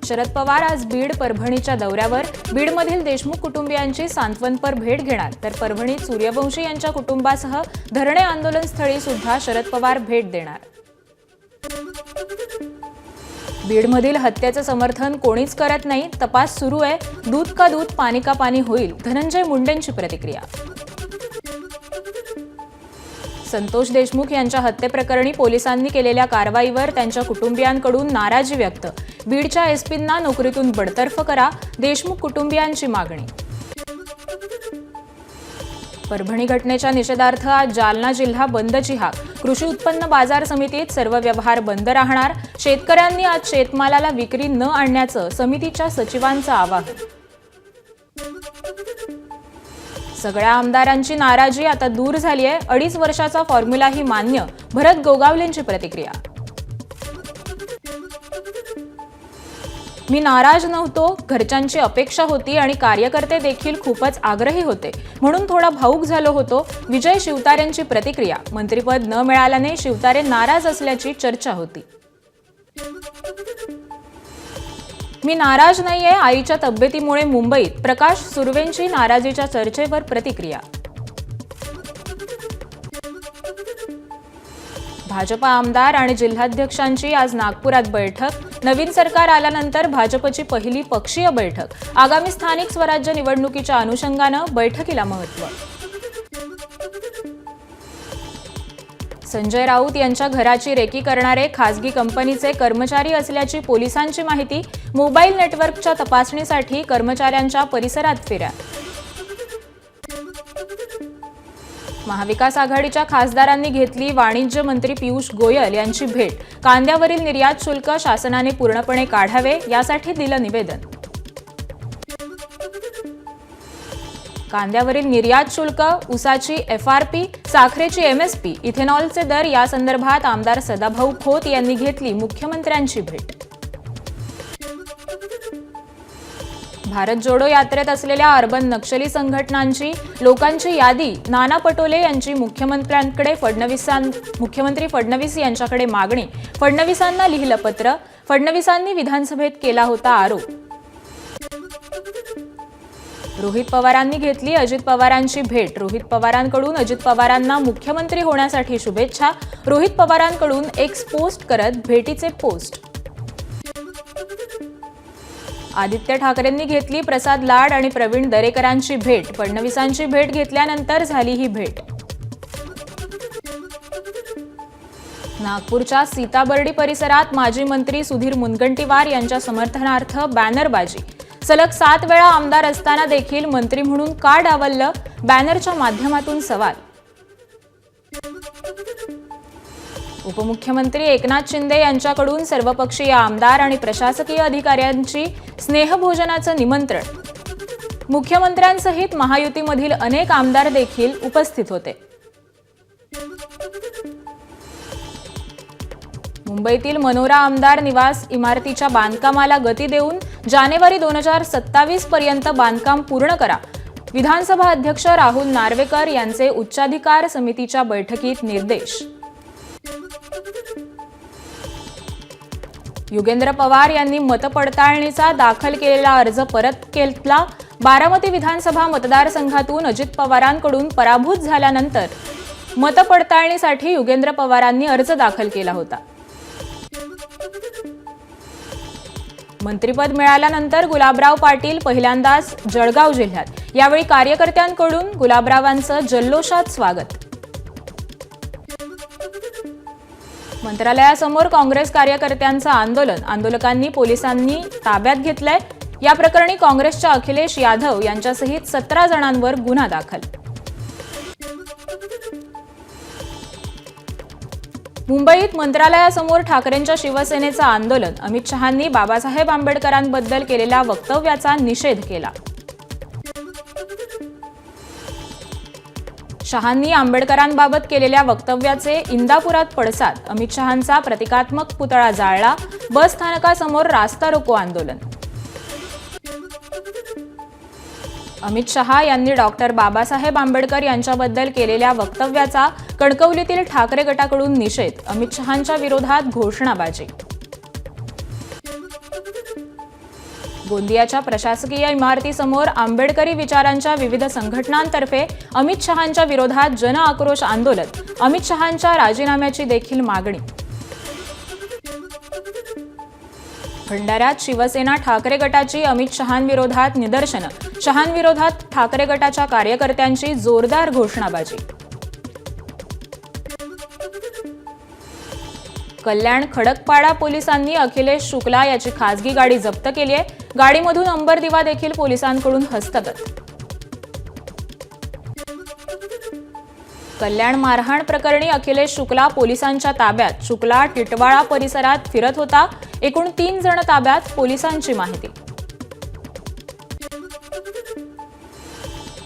शरद पवार आज बीड परभणीच्या दौऱ्यावर. बीडमधील देशमुख कुटुंबियांची सांत्वनपर भेट घेणार, तर परभणीत सूर्यवंशी यांच्या कुटुंबासह धरणे आंदोलनस्थळी सुद्धा शरद पवार भेट देणार. बीडमधील हत्येचं समर्थन कोणीच करत नाही, तपास सुरू आहे. दूध का दूध पाणी का पाणी होईल, धनंजय मुंडेंची प्रतिक्रिया. संतोष देशमुख यांच्या हत्येप्रकरणी पोलिसांनी केलेल्या कारवाईवर त्यांच्या कुटुंबियांकडून नाराजी व्यक्त. बीडच्या एसपींना नोकरीतून बडतर्फ करा, देशमुख कुटुंबियांची मागणी. परभणी घटनेच्या निषेधार्थ आज जालना जिल्हा बंदची हाक. कृषी उत्पन्न बाजार समितीत सर्व व्यवहार बंद राहणार. शेतकऱ्यांनी आज शेतमालाला विक्री न आणण्याचं समितीच्या सचिवांचं आवाहन. सगळ्या आमदारांची नाराजी आता दूर झाली आहे. 2.5 वर्षाचा फॉर्म्युलाही मान्य, भरत गोगावलेंची प्रतिक्रिया. मी नाराज नव्हतो, घरच्यांची अपेक्षा होती आणि कार्यकर्ते देखील खूपच आग्रही होते, म्हणून थोडा भावूक झालो होतो. विजय शिवतारेंची प्रतिक्रिया. मंत्रिपद न मिळाल्याने शिवतारे नाराज असल्याची चर्चा होती. मी नाराज नाहीये, आईच्या तब्येतीमुळे मुंबईत. प्रकाश सुर्वेंची नाराजीच्या चर्चेवर प्रतिक्रिया. भाजपा आमदार आणि जिल्हाध्यक्षांची आज नागपुरात बैठक. नवीन सरकार आल्यानंतर भाजपची पहिली पक्षीय बैठक. आगामी स्थानिक स्वराज्य निवडणुकीच्या अनुषंगानं बैठकीला महत्त्व. संजय राऊत यांच्या घराची रेकी करणारे खासगी कंपनीचे कर्मचारी असल्याची पोलिसांची माहिती. मोबाईल नेटवर्कच्या तपासणीसाठी कर्मचाऱ्यांच्या परिसरात फेऱ्या. महाविकास आघाडीच्या खासदारांनी घेतली वाणिज्य मंत्री पियुष गोयल यांची भेट. कांद्यावरील निर्यात शुल्क शासनाने पूर्णपणे काढावे, यासाठी दिलं निवेदन. कांद्यावरील निर्यात शुल्क, ऊसाची FRP, साखरेची MSP, इथेनॉलचे दर यासंदर्भात आमदार सदाभाऊ खोत यांनी घेतली मुख्यमंत्र्यांची भेट. भारत जोडो यात्रेत असलेल्या अर्बन नक्षली संघटनांची लोकांची यादी. नाना पटोले यांची मुख्यमंत्री फडणवीस यांच्याकडे मागणी. फडणवीसांना लिहिलं पत्र. फडणवीसांनी विधानसभेत केला होता आरोप. रोहित पवारांनी घेतली अजित पवारांची भेट. रोहित पवारांकडून अजित पवारांना मुख्यमंत्री होण्यासाठी शुभेच्छा. रोहित पवारांकडून एक्स पोस्ट करत भेटीचे पोस्ट. आदित्य ठाकरेंनी घेतली प्रसाद लाड आणि प्रवीण दरेकरांची भेट. फडणवीसांची भेट घेतल्यानंतर झाली ही भेट. नागपूरच्या सीताबर्डी परिसरात माजी मंत्री सुधीर मुनगंटीवार यांच्या समर्थनार्थ बॅनरबाजी. सलग 7 वेळा आमदार असताना देखील मंत्री म्हणून का डावललं, बॅनरच्या माध्यमातून सवाल. उपमुख्यमंत्री एकनाथ शिंदे यांच्याकडून सर्वपक्षीय आमदार आणि प्रशासकीय अधिकाऱ्यांची स्नेहभोजनाचं निमंत्रण. मुख्यमंत्र्यांसहित महायुतीमधील अनेक आमदार देखील उपस्थित होते. मुंबईतील मनोरा आमदार निवास इमारतीच्या बांधकामाला गती देऊन जानेवारी 2027 पर्यंत बांधकाम पूर्ण करा. विधानसभा अध्यक्ष राहुल नार्वेकर यांचे उच्चाधिकार समितीच्या बैठकीत निर्देश. युगेंद्र पवार यांनी मतपडताळणीचा दाखल केलेला अर्ज परत घेतला. बारामती विधानसभा मतदारसंघातून अजित पवारांकडून पराभूत झाल्यानंतर मतपडताळणीसाठी युगेंद्र पवारांनी अर्ज दाखल केला होता. मंत्रिपद मिळाल्यानंतर गुलाबराव पाटील पहिल्यांदाच जळगाव जिल्ह्यात. यावेळी कार्यकर्त्यांकडून गुलाबरावांचं जल्लोषात स्वागत. मंत्रालयासमोर काँग्रेस कार्यकर्त्यांचं आंदोलन. आंदोलकांनी पोलिसांनी ताब्यात घेतलंय. या प्रकरणी काँग्रेसच्या अखिलेश यादव यांच्यासहित 17 जणांवर गुन्हा दाखल. मुंबईत मंत्रालयासमोर ठाकरेंच्या शिवसेनेचं आंदोलन. अमित शहांनी बाबासाहेब आंबेडकरांबद्दल केलेल्या वक्तव्याचा निषेध केला. शहांनी आंबेडकरांबाबत केलेल्या वक्तव्याचे इंदापुरात पडसाद. अमित शहांचा प्रतिकात्मक पुतळा जाळला. बस स्थानकासमोर रास्ता रोको आंदोलन. अमित शहा यांनी डॉक्टर बाबासाहेब आंबेडकर यांच्याबद्दल केलेल्या वक्तव्याचा कणकवलीतील ठाकरे गटाकडून निषेध. अमित शहांच्या विरोधात घोषणाबाजी. गोंदियाच्या प्रशासकीय इमारतीसमोर आंबेडकरी विचारांच्या विविध संघटनांतर्फे अमित शहांच्या विरोधात जन आक्रोश आंदोलन, अमित शहांच्या राजीनाम्याची देखील मागणी. भंडाऱ्यात शिवसेना ठाकरे गटाची अमित शहांविरोधात निदर्शनं, शहांविरोधात ठाकरे गटाच्या कार्यकर्त्यांची जोरदार घोषणाबाजी. कल्याण खडकपाडा पोलिसांनी अखिलेश शुक्ला याची खासगी गाडी जप्त केली आहे. गाडीमधून अंबर दिवा देखील पोलिसांकडून हस्तगत. कल्याण मारहाण प्रकरणी अखिलेश शुक्ला पोलिसांच्या ताब्यात. शुक्ला टिटवाळा परिसरात फिरत होता. एकूण 3 जण ताब्यात, पोलिसांची माहिती.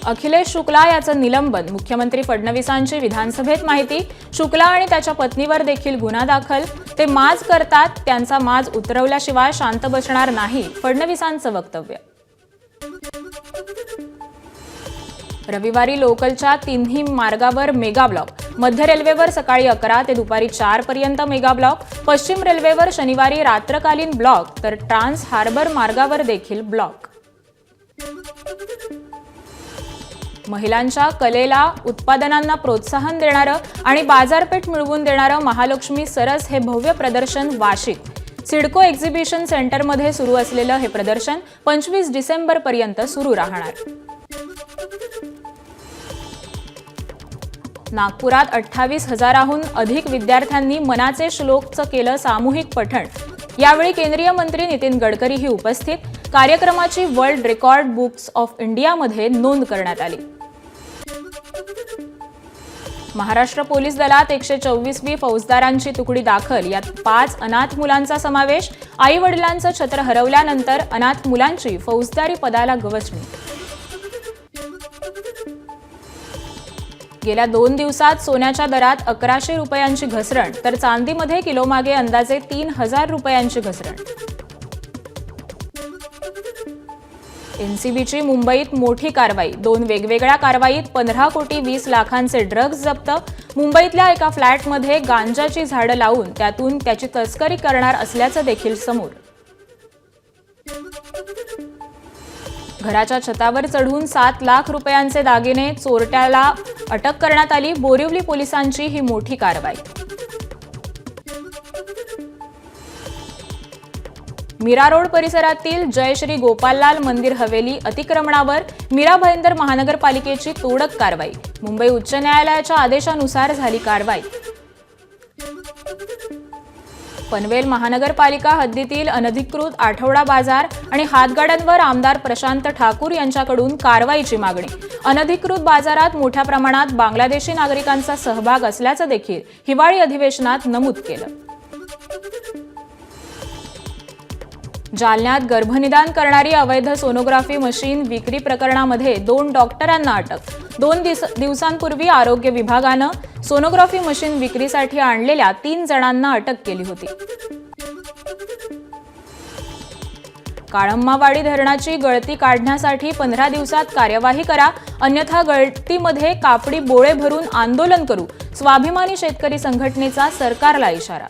अखिलेश शुक्ला याचं निलंबन, मुख्यमंत्री फडणवीसांची विधानसभेत माहिती. शुक्ला आणि त्याच्या पत्नीवर देखील गुन्हा दाखल. ते माज करतात, त्यांचा माज उतरवल्याशिवाय शांत बसणार नाही, फडणवीसांचं वक्तव्य. रविवारी लोकलच्या 3ही मार्गावर मेगा ब्लॉक. मध्य रेल्वेवर सकाळी 11 ते दुपारी 4 पर्यंत मेगा ब्लॉक. पश्चिम रेल्वेवर शनिवारी रात्रकालीन ब्लॉक, तर ट्रान्स हार्बर मार्गावर देखील ब्लॉक. महिलांच्या कलेला, उत्पादनांना प्रोत्साहन देणारं आणि बाजारपेठ मिळवून देणारं महालक्ष्मी सरस हे भव्य प्रदर्शन वाशीत. सिडको एक्झिबिशन सेंटरमध्ये सुरू असलेलं हे प्रदर्शन 25 डिसेंबरपर्यंत सुरू राहणार. नागपुरात 28,000हून अधिक विद्यार्थ्यांनी मनाचे श्लोकचं केलं सामूहिक पठण. यावेळी केंद्रीय मंत्री नितीन गडकरीही उपस्थित. कार्यक्रमाची वर्ल्ड रेकॉर्ड बुक्स ऑफ इंडियामध्ये नोंद करण्यात आली. महाराष्ट्र पोलीस दलात 124वी फौजदारांची तुकडी दाखल. यात 5 अनाथ मुलांचा समावेश. आई वडिलांचं छत्र हरवल्यानंतर अनाथ मुलांची फौजदारी पदाला गवसणी. गेल्या 2 दिवसात सोन्याच्या दरात 1100 रुपयांची घसरण, तर चांदीमध्ये किलोमागे अंदाजे 3000 रुपयांची घसरण. एनसीबीची मुंबईत मोठी कारवाई. 2 वेगवेगळ्या कारवाईत 15 कोटी 20 लाखांचे ड्रग्ज जप्त. मुंबईतल्या एका फ्लॅटमध्ये गांजाची झाडं लावून त्यातून त्याची तस्करी करणार असल्याचं देखील समोर. घराच्या छतावर चढून 7 लाख रुपयांचे दागिने चोरट्याला अटक करण्यात आली. बोरिवली पोलिसांची ही मोठी कारवाई. मीरा रोड परिसरातील जय श्री गोपाललाल मंदिर हवेली अतिक्रमणावर मीरा भाईंदर महानगरपालिकेची तोडक कारवाई. मुंबई उच्च न्यायालयाच्या आदेशानुसार झाली कारवाई. पनवेल महानगरपालिका हद्दीतील अनधिकृत आठवडा बाजार आणि हातगाड्यांवर आमदार प्रशांत ठाकूर यांच्याकडून कारवाईची मागणी. अनधिकृत बाजारात मोठ्या प्रमाणात बांगलादेशी नागरिकांचा सहभाग असल्याचं देखील हिवाळी अधिवेशनात नमूद केलं. जालन्यात गर्भनिदान करणारी अवैध सोनोग्राफी मशीन विक्री प्रकरणामध्ये 2 डॉक्टरांना अटक. 2 दिवसांपूर्वी आरोग्य विभागानं सोनोग्राफी मशीन विक्रीसाठी आणलेल्या 3 जणांना अटक केली होती. काळंबावाडी धरणाची गळती काढण्यासाठी 15 दिवसात कार्यवाही करा, अन्यथा गळतीमध्ये कापडी बोळे भरून आंदोलन करू. स्वाभिमानी शेतकरी संघटनेचा सरकारला इशारा.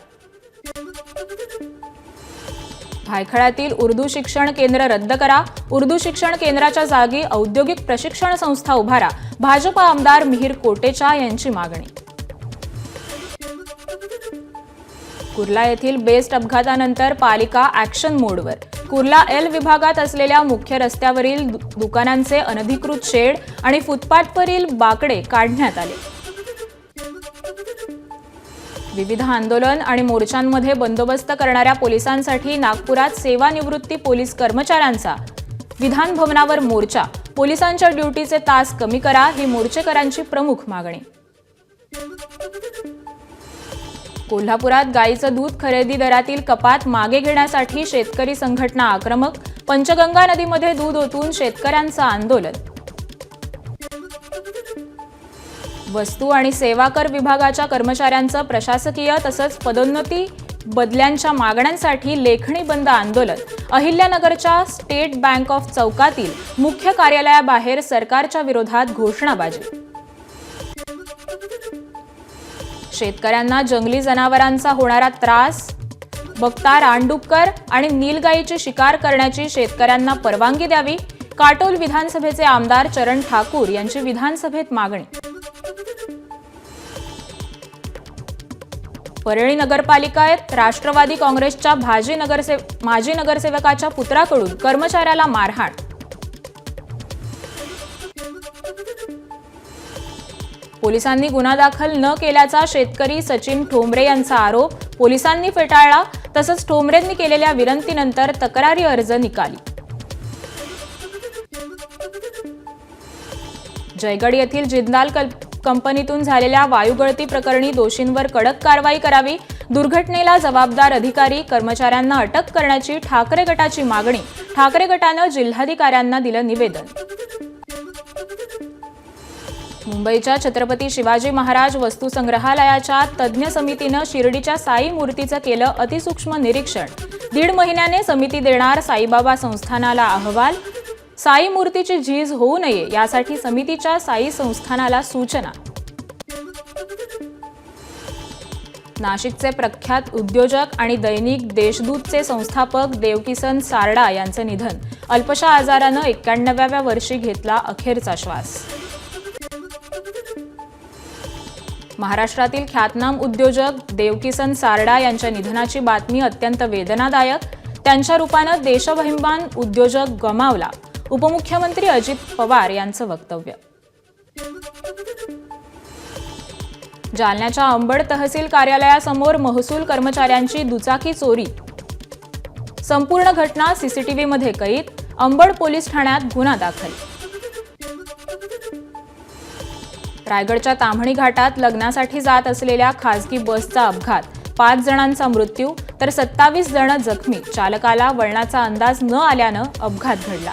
भायखळ्यातील उर्दू शिक्षण केंद्र रद्द करा. उर्दू शिक्षण केंद्राच्या जागी औद्योगिक प्रशिक्षण संस्था उभारा. भाजप आमदार मिहीर कोटेचा यांची मागणी. कुर्ला येथील बेस्ट अपघातानंतर पालिका ॲक्शन मोडवर. कुर्ला एल विभागात असलेल्या मुख्य रस्त्यावरील दुकानांचे अनधिकृत शेड आणि फुटपाथवरील बाकडे काढण्यात आले. विविध आंदोलन आणि मोर्चांमध्ये बंदोबस्त करणाऱ्या पोलिसांसाठी नागपुरात सेवानिवृत्ती पोलीस कर्मचाऱ्यांचा विधान भवनावर मोर्चा. पोलिसांच्या ड्युटीचे तास कमी करा, ही मोर्चेकरांची प्रमुख मागणी. कोल्हापुरात गाईचं दूध खरेदी दरातील कपात मागे घेण्यासाठी शेतकरी संघटना आक्रमक. पंचगंगा नदीमध्ये दूध ओतून शेतकऱ्यांचं आंदोलन. वस्तू आणि सेवा कर विभागाच्या कर्मचाऱ्यांचं प्रशासकीय तसंच पदोन्नती बदल्यांच्या मागण्यांसाठी लेखणी बंद आंदोलन. अहिल्यानगरच्या स्टेट बँक ऑफ चौकातील मुख्य कार्यालयाबाहेर सरकारच्या विरोधात घोषणाबाजी. शेतकऱ्यांना जंगली जनावरांचा होणारा त्रास बगता रानडुक्कर आणि नीलगाईची शिकार करण्याची शेतकऱ्यांना परवानगी द्यावी. काटोल विधानसभेचे आमदार चरण ठाकूर यांची विधानसभेत मागणी. परळी नगरपालिकेत राष्ट्रवादी काँग्रेसच्या माजी नगरसेवकाच्या पुत्राकडून कर्मचाऱ्याला मारहाण. पोलिसांनी गुन्हा दाखल न केल्याचा शेतकरी सचिन ठोंबरे यांचा आरोप पोलिसांनी फेटाळला. तसंच ठोंबरेंनी केलेल्या विनंतीनंतर तक्रारी अर्ज निकाली. जयगड येथील जिंदाल कंपनीतून झालेल्या वायुगळती प्रकरणी दोषींवर कडक कारवाई करावी. दुर्घटनेला जबाबदार अधिकारी कर्मचाऱ्यांना अटक करण्याची ठाकरे गटाची मागणी. ठाकरे गटानं जिल्हाधिकाऱ्यांना दिलं निवेदन. मुंबईच्या छत्रपती शिवाजी महाराज वस्तुसंग्रहालयाच्या तज्ज्ञ समितीनं शिर्डीच्या साई मूर्तीचं केलं अतिसूक्ष्म निरीक्षण. 1.5 महिन्याने समिती देणार साईबाबा संस्थानाला अहवाल. साई मूर्तीची झीज होऊ नये यासाठी समितीच्या साई संस्थानाला सूचना. नाशिकचे प्रख्यात उद्योजक आणि दैनिक देशदूतचे संस्थापक देवकिसन सारडा यांचं निधन. अल्पशा आजारानं 91व्या वर्षी घेतला अखेरचा श्वास. महाराष्ट्रातील ख्यातनाम उद्योजक देवकिसन सारडा यांच्या निधनाची बातमी अत्यंत वेदनादायक. त्यांच्या रूपानं देशाभिमान उद्योजक गमावला. उपमुख्यमंत्री अजित पवार यांचं वक्तव्य. जालन्याच्या अंबड तहसील कार्यालयासमोर महसूल कर्मचाऱ्यांची दुचाकी चोरी. संपूर्ण घटना सीसीटीव्हीमध्ये कैद. अंबड पोलीस ठाण्यात गुन्हा दाखल. रायगडच्या ताम्हणी घाटात लग्नासाठी जात असलेल्या खासगी बसचा अपघात. 5 जणांचा मृत्यू तर 27 जण जखमी. चालकाला वळणाचा अंदाज न आल्यानं अपघात घडला.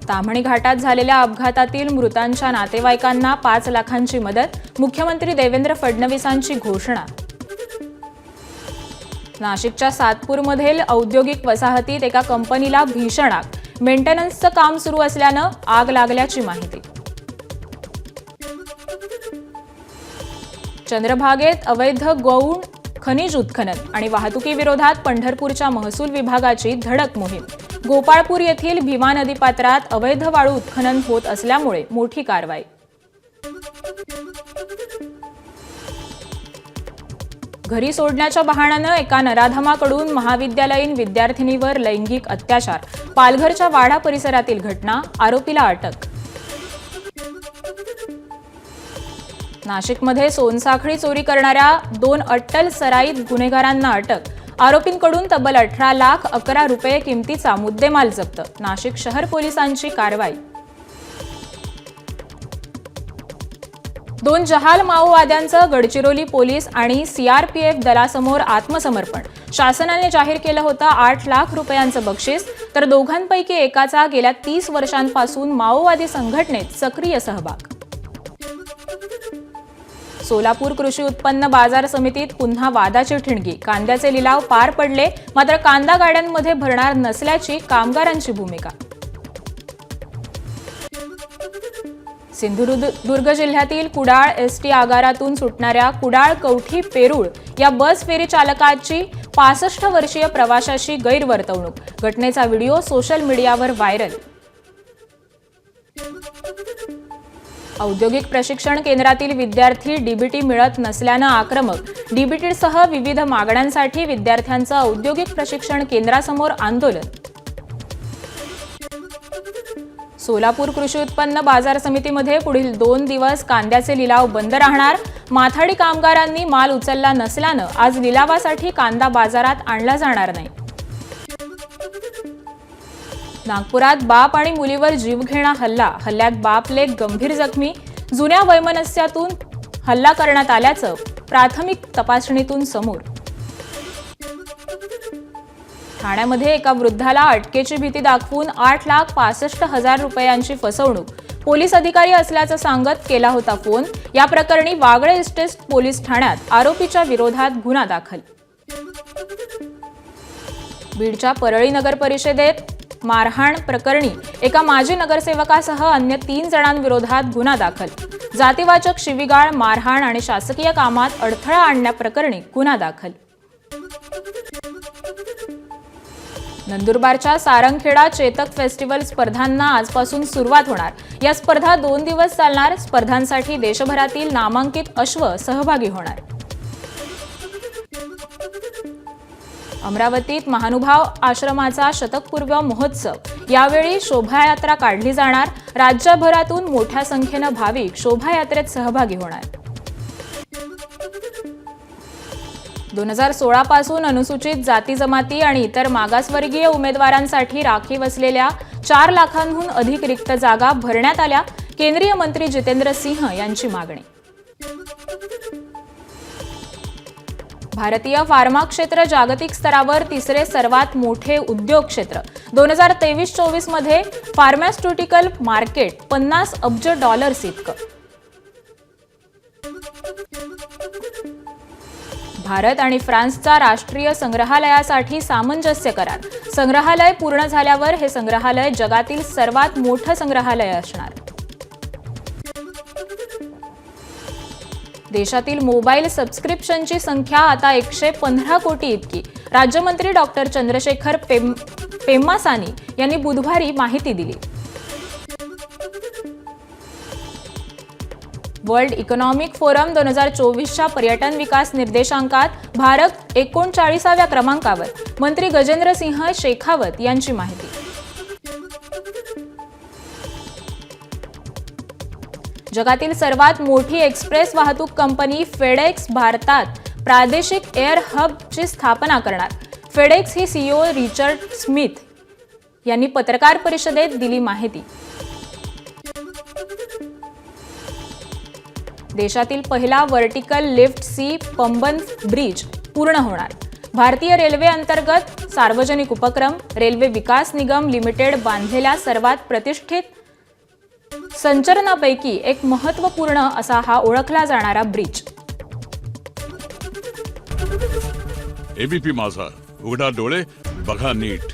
ताम्हणी घाटात झालेल्या अपघातातील मृतांच्या नातेवाईकांना 5 लाखांची मदत. मुख्यमंत्री देवेंद्र फडणवीसांची घोषणा. नाशिकच्या सातपूरमधील औद्योगिक वसाहतीत एका कंपनीला भीषण आग. मेंटेनन्सचं काम सुरू असल्यानं आग लागल्याची माहिती. चंद्रभागेत अवैध गौण खनिज उत्खनन आणि वाहतुकीविरोधात पंढरपूरच्या महसूल विभागाची धडक मोहीम. गोपाळपूर येथील भीमा नदीपात्रात अवैध वाळू उत्खनन होत असल्यामुळे मोठी कारवाई. घरी सोडण्याच्या बहाण्यानं एका नराधमाकडून महाविद्यालयीन विद्यार्थिनीवर लैंगिक अत्याचार. पालघरच्या वाडा परिसरातील घटना. आरोपीला अटक. नाशिकमध्ये सोनसाखळी चोरी करणाऱ्या 2 अट्टल सराईत गुन्हेगारांना अटक. आरोपींकडून तब्बल 18,11,00 रुपये किमतीचा मुद्देमाल जप्त. नाशिक शहर पोलिसांची कारवाई. 2 जहाल माओवाद्यांचं गडचिरोली पोलीस आणि सीआरपीएफ दलासमोर आत्मसमर्पण. शासनाने जाहीर केलं होतं 8 लाख रुपयांचं बक्षीस. तर दोघांपैकी एकाचा गेल्या 30 वर्षांपासून माओवादी संघटनेत सक्रिय सहभाग. सोलापूर कृषी उत्पन्न बाजार समितीत पुन्हा वादाची ठिणगी. कांद्याचे लिलाव पार पडले, मात्र कांदा गाड्यांमध्ये भरणार नसल्याची कामगारांची भूमिका. सिंधुदुर्ग जिल्ह्यातील कुडाळ एसटी आगारातून सुटणाऱ्या कुडाळ कवठी पेरूळ या बस फेरी चालकाची 65 वर्षीय प्रवाशाशी गैरवर्तवणूक. घटनेचा व्हिडिओ सोशल मीडियावर व्हायरल. औद्योगिक प्रशिक्षण केंद्रातील विद्यार्थी डीबीटी मिळत नसल्यानं आक्रमक. डीबीटीसह विविध मागण्यांसाठी विद्यार्थ्यांचं औद्योगिक प्रशिक्षण केंद्रासमोर आंदोलन. सोलापूर कृषी उत्पन्न बाजार समितीमध्ये पुढील 2 दिवस कांद्याचे लिलाव बंद राहणार. माथाडी कामगारांनी माल उचलला नसल्यानं आज लिलावासाठी कांदा बाजारात आणला जाणार नाही. नागपुरात बाप आणि मुलीवर जीवघेणा हल्ला. हल्ल्यात बाप लेक गंभीर जखमी. जुन्या वैमनस्यातून हल्ला करण्यात आल्याचं प्राथमिक तपासणीतून समोर. ठाण्यामध्ये एका वृद्धाला अटकेची भीती दाखवून 8,65,000 रुपयांची फसवणूक. पोलीस अधिकारी असल्याचं सांगत केला होता फोन. या प्रकरणी वागळे इस्टेट पोलीस ठाण्यात आरोपीच्या विरोधात गुन्हा दाखल. बीडच्या परळी नगर परिषदेत मारहाण प्रकरणी एका माजी नगरसेवकासह अन्य 3 जणांविरोधात गुन्हा दाखल. जातीवाचक शिवीगाळ, मारहाण आणि शासकीय कामात अडथळा आणण्याप्रकरणी गुन्हा दाखल. नंदुरबारच्या सारंगखेडा चेतक फेस्टिवल स्पर्धांना आजपासून सुरुवात होणार. या स्पर्धा 2 दिवस चालणार. स्पर्धांसाठी देशभरातील नामांकित अश्व सहभागी होणार. अमरावतीत महानुभाव आश्रमाचा शतकपूर्व महोत्सव. यावेळी शोभायात्रा काढली जाणार. राज्यभरातून मोठ्या संख्येनं भाविक शोभायात्रेत सहभागी होणार. 2016 पासून अनुसूचित जाती जमाती आणि इतर मागासवर्गीय उमेदवारांसाठी राखीव असलेल्या 4 लाखांहून अधिक रिक्त जागा भरण्यात आल्या. केंद्रीय मंत्री जितेंद्र सिंह यांची मागणी. भारतीय फार्मा क्षेत्र जागतिक स्तरावर तिसरे सर्वात मोठे उद्योग क्षेत्र. 2023-24 मध्ये फार्मास्युटिकल मार्केट $50 अब्ज इतकं. भारत आणि फ्रान्सचा राष्ट्रीय संग्रहालयासाठी सामंजस्य करार. संग्रहालय पूर्ण झाल्यावर हे संग्रहालय जगातील सर्वात मोठं संग्रहालय असणार. देशातील मोबाईल सबस्क्रिप्शनची संख्या आता 115 कोटी इतकी. राज्यमंत्री डॉक्टर चंद्रशेखर पेम्मासानी यांनी बुधवारी माहिती दिली. वर्ल्ड इकॉनॉमिक फोरम 2024च्या पर्यटन विकास निर्देशांकात भारत 39व्या क्रमांकावर. मंत्री गजेंद्र सिंह शेखावत यांची माहिती. जगातील सर्वात मोठी एक्सप्रेस वाहतूक कंपनी फेडेक्स भारतात प्रादेशिक एअर हबची स्थापना करणार. फेडेक्स ही सीईओ रिचर्ड स्मिथ यांनी पत्रकार परिषदेत दिली माहिती. देशातील पहिला vertical lift sea Pamban bridge पूर्ण होणार. भारतीय रेल्वे अंतर्गत सार्वजनिक उपक्रम रेल्वे विकास निगम लिमिटेड बांधलेल्या सर्वात प्रतिष्ठित संचलनापैकी एक महत्त्वपूर्ण असा हा ओळखला जाणारा ब्रिज. एबीपी माझा, उघडा डोळे बघा नीट.